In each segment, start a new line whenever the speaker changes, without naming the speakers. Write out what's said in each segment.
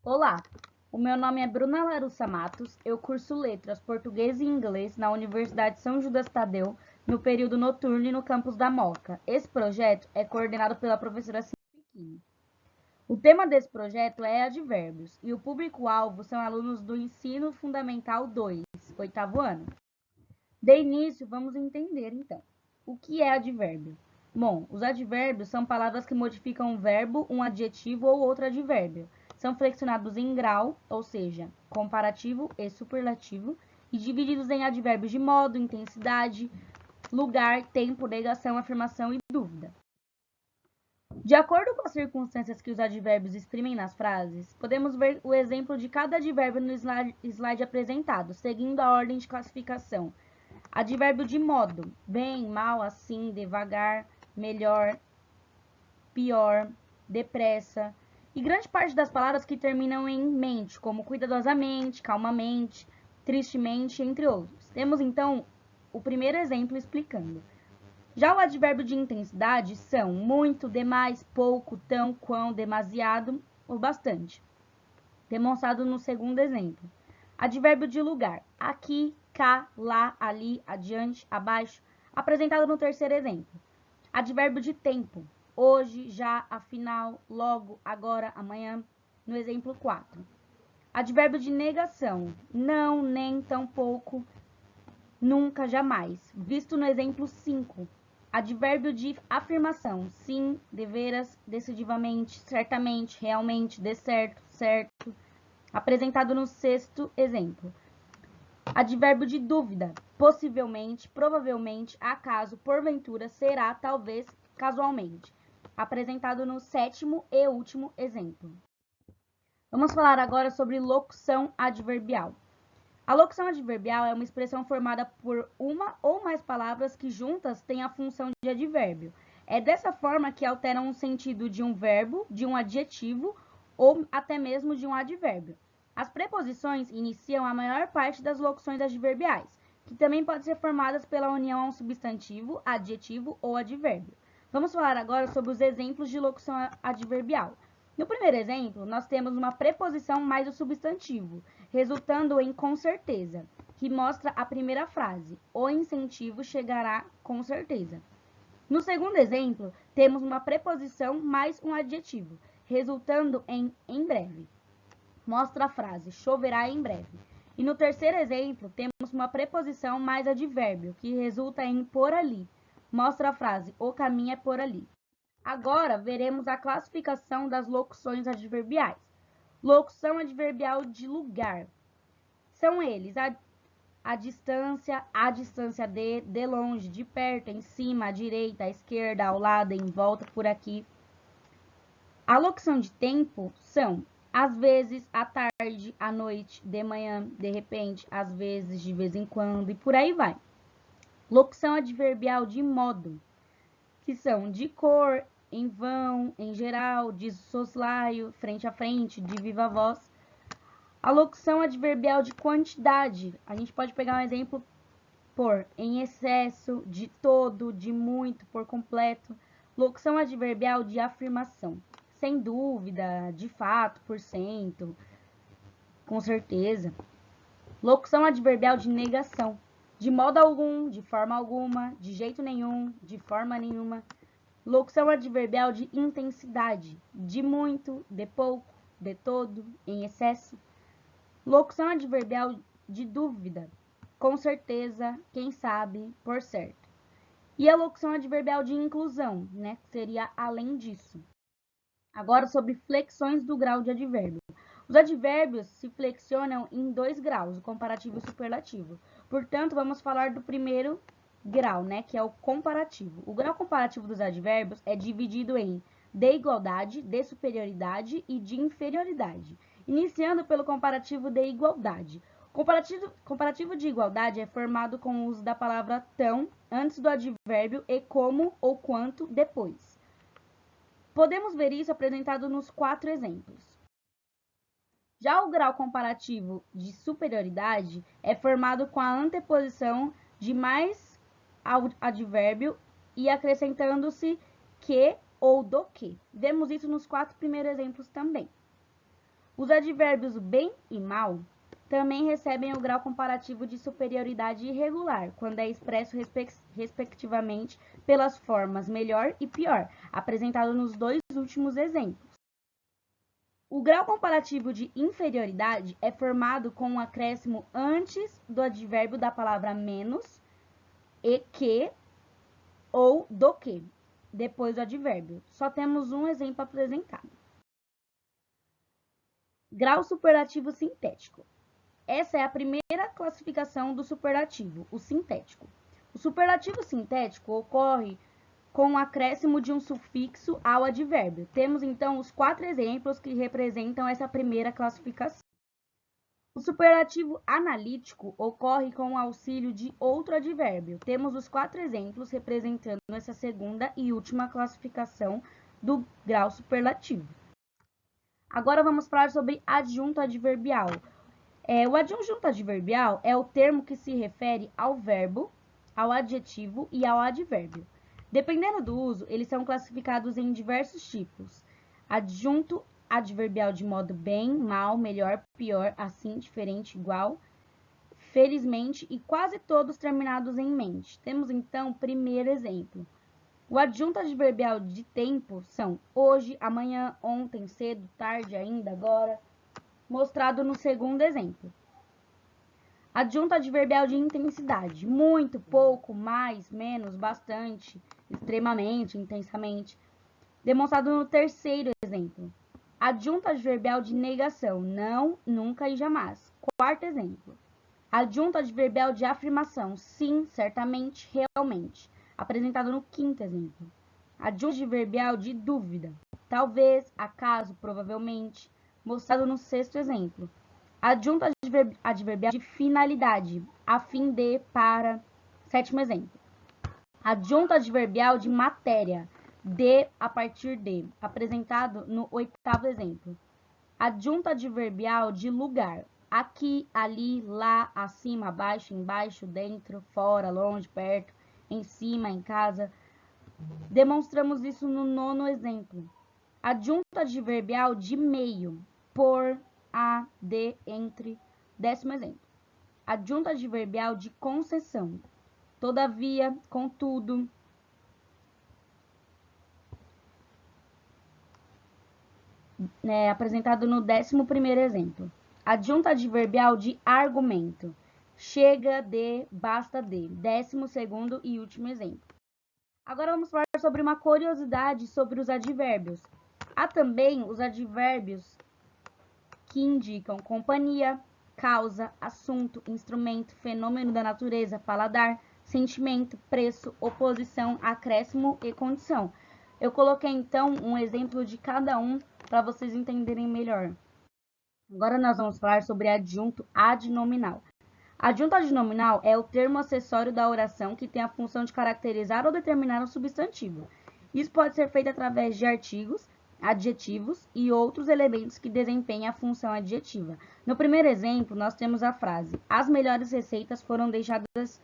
Olá, o meu nome é Bruna Larussa Matos, eu curso Letras, Português e Inglês na Universidade São Judas Tadeu, no período noturno e no campus da Moca. Esse projeto é coordenado pela professora Cíntia. O tema desse projeto é advérbios, e o público-alvo são alunos do Ensino Fundamental 2, oitavo ano. De início, vamos entender, então, o que é advérbio. Bom, os advérbios são palavras que modificam um verbo, um adjetivo ou outro advérbio. São flexionados em grau, ou seja, comparativo e superlativo, e divididos em advérbios de modo, intensidade, lugar, tempo, negação, afirmação e dúvida. De acordo com as circunstâncias que os advérbios exprimem nas frases, podemos ver o exemplo de cada advérbio no slide apresentado, seguindo a ordem de classificação. Advérbio de modo: bem, mal, assim, devagar, melhor, pior, depressa. E grande parte das palavras que terminam em mente, como cuidadosamente, calmamente, tristemente, entre outros. Temos então o primeiro exemplo explicando. Já o advérbio de intensidade são muito, demais, pouco, tão, quão, demasiado ou bastante. Demonstrado no segundo exemplo. Advérbio de lugar: aqui, cá, lá, ali, adiante, abaixo. Apresentado no terceiro exemplo. Advérbio de tempo: hoje, já, afinal, logo, agora, amanhã. No exemplo 4. Advérbio de negação: não, nem, tampouco, nunca, jamais. Visto no exemplo 5. Advérbio de afirmação: sim, deveras, decididamente, certamente, realmente, de certo, certo. Apresentado no sexto exemplo. Advérbio de dúvida: possivelmente, provavelmente, acaso, porventura, será, talvez, casualmente. Apresentado no sétimo e último exemplo. Vamos falar agora sobre locução adverbial. A locução adverbial é uma expressão formada por uma ou mais palavras que juntas têm a função de advérbio. É dessa forma que alteram o sentido de um verbo, de um adjetivo ou até mesmo de um advérbio. As preposições iniciam a maior parte das locuções adverbiais, que também podem ser formadas pela união a um substantivo, adjetivo ou advérbio. Vamos falar agora sobre os exemplos de locução adverbial. No primeiro exemplo, nós temos uma preposição mais o substantivo, resultando em com certeza, que mostra a primeira frase: o incentivo chegará com certeza. No segundo exemplo, temos uma preposição mais um adjetivo, resultando em breve. Mostra a frase: choverá em breve. E no terceiro exemplo, temos uma preposição mais advérbio, que resulta em por ali. Mostra a frase: o caminho é por ali. Agora, veremos a classificação das locuções adverbiais. Locução adverbial de lugar. São eles a distância de longe, de perto, em cima, à direita, à esquerda, ao lado, em volta, por aqui. A locução de tempo são às vezes, à tarde, à noite, de manhã, de repente, às vezes, de vez em quando e por aí vai. Locução adverbial de modo, que são de cor, em vão, em geral, de soslaio, frente a frente, de viva voz. A locução adverbial de quantidade, a gente pode pegar um exemplo por em excesso, de todo, de muito, por completo. Locução adverbial de afirmação: sem dúvida, de fato, por cento, com certeza. Locução adverbial de negação: de modo algum, de forma alguma, de jeito nenhum, de forma nenhuma. Locução adverbial de intensidade: de muito, de pouco, de todo, em excesso. Locução adverbial de dúvida: com certeza, quem sabe, por certo. E a locução adverbial de inclusão, né, que seria além disso. Agora sobre flexões do grau de advérbio. Os advérbios se flexionam em 2 graus, o comparativo e o superlativo. Portanto, vamos falar do primeiro grau, né, que é o comparativo. O grau comparativo dos advérbios é dividido em de igualdade, de superioridade e de inferioridade. Iniciando pelo comparativo de igualdade. Comparativo de igualdade é formado com o uso da palavra tão antes do advérbio e como ou quanto depois. Podemos ver isso apresentado nos 4 exemplos. Já o grau comparativo de superioridade é formado com a anteposição de mais ao advérbio e acrescentando-se que ou do que. Vemos isso nos 4 primeiros exemplos também. Os advérbios bem e mal também recebem o grau comparativo de superioridade irregular, quando é expresso respectivamente pelas formas melhor e pior, apresentado nos dois últimos exemplos. O grau comparativo de inferioridade é formado com um acréscimo antes do advérbio da palavra menos, e que ou do que, depois do advérbio. Só temos um exemplo apresentado. Grau superlativo sintético. Essa é a primeira classificação do superlativo, o sintético. O superlativo sintético ocorre com o acréscimo de um sufixo ao advérbio. Temos, então, os 4 exemplos que representam essa primeira classificação. O superlativo analítico ocorre com o auxílio de outro advérbio. Temos os 4 exemplos representando essa segunda e última classificação do grau superlativo. Agora vamos falar sobre adjunto adverbial. O adjunto adverbial é o termo que se refere ao verbo, ao adjetivo e ao advérbio. Dependendo do uso, eles são classificados em diversos tipos. Adjunto adverbial de modo bem, mal, melhor, pior, assim, diferente, igual, felizmente e quase todos terminados em mente. Temos então o primeiro exemplo. O adjunto adverbial de tempo são hoje, amanhã, ontem, cedo, tarde, ainda, agora, mostrado no segundo exemplo. Adjunto adverbial de intensidade, muito, pouco, mais, menos, bastante, extremamente, intensamente, demonstrado no terceiro exemplo. Adjunto adverbial de negação, não, nunca e jamais. Quarto exemplo. Adjunto adverbial de afirmação, sim, certamente, realmente, apresentado no quinto exemplo. Adjunto adverbial de dúvida, talvez, acaso, provavelmente, mostrado no sexto exemplo. Adjunto adverbial de finalidade, a fim de, para, sétimo exemplo. Adjunto adverbial de matéria, de, a partir de, apresentado no oitavo exemplo. Adjunto adverbial de lugar, aqui, ali, lá, acima, abaixo, embaixo, dentro, fora, longe, perto, em cima, em casa. Demonstramos isso no nono exemplo. Adjunto adverbial de meio, por, a, de, entre, décimo exemplo. Adjunto adverbial de concessão, todavia, contudo. Apresentado no 11º exemplo. Adjunto adverbial de argumento, chega de, basta de, 12º e último exemplo. Agora vamos falar sobre uma curiosidade sobre os advérbios. Há também os advérbios que indicam companhia, causa, assunto, instrumento, fenômeno da natureza, paladar, sentimento, preço, oposição, acréscimo e condição. Eu coloquei então um exemplo de cada um para vocês entenderem melhor. Agora nós vamos falar sobre adjunto adnominal. Adjunto adnominal é o termo acessório da oração que tem a função de caracterizar ou determinar um substantivo. Isso pode ser feito através de artigos, adjetivos e outros elementos que desempenham a função adjetiva. No primeiro exemplo, nós temos a frase: as melhores receitas foram deixadas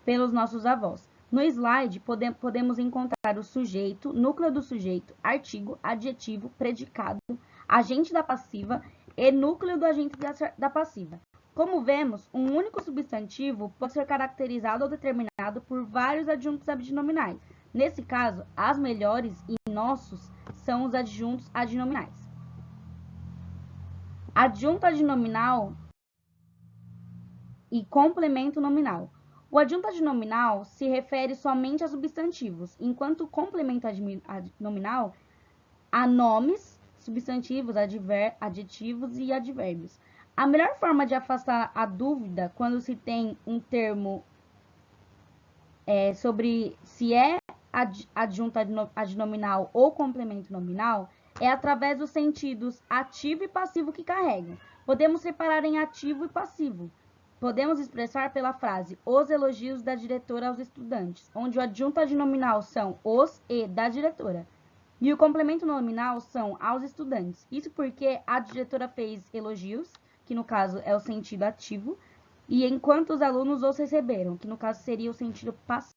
pelos nossos avós. No slide, podemos encontrar o sujeito, núcleo do sujeito, artigo, adjetivo, predicado, agente da passiva e núcleo do agente da passiva. Como vemos, um único substantivo pode ser caracterizado ou determinado por vários adjuntos adnominais. Nesse caso, as melhores e nossos são os adjuntos adnominais. Adjunto adnominal e complemento nominal. O adjunto adnominal se refere somente a substantivos, enquanto o complemento adnominal a nomes, substantivos, adjetivos e advérbios. A melhor forma de afastar a dúvida quando se tem um termo sobre se é adjunto adnominal ou complemento nominal é através dos sentidos ativo e passivo que carregam. Podemos separar em ativo e passivo. Podemos expressar pela frase os elogios da diretora aos estudantes, onde o adjunto adnominal são os e da diretora. E o complemento nominal são aos estudantes. Isso porque a diretora fez elogios, que no caso é o sentido ativo, e enquanto os alunos os receberam, que no caso seria o sentido passivo.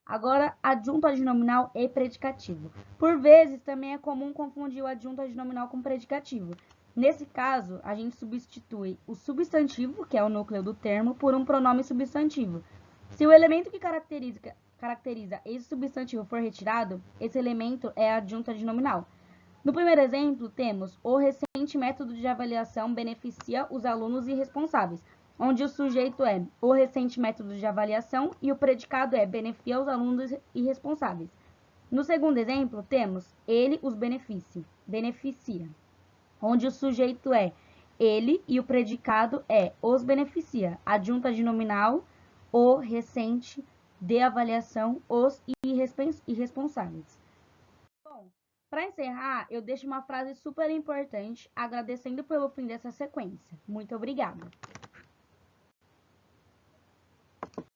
Agora, adjunto adnominal e predicativo. Por vezes, também é comum confundir o adjunto adnominal com predicativo. Nesse caso, a gente substitui o substantivo, que é o núcleo do termo, por um pronome substantivo. Se o elemento que caracteriza esse substantivo for retirado, esse elemento é a adjunta de nominal. No primeiro exemplo, temos o recente método de avaliação beneficia os alunos irresponsáveis, onde o sujeito é o recente método de avaliação e o predicado é beneficia os alunos irresponsáveis. No segundo exemplo, temos ele os beneficia, onde o sujeito é ele e o predicado é os beneficia, adjunta de nominal, o recente, de avaliação, os irresponsáveis. Bom, para encerrar, eu deixo uma frase super importante agradecendo pelo fim dessa sequência. Muito obrigada!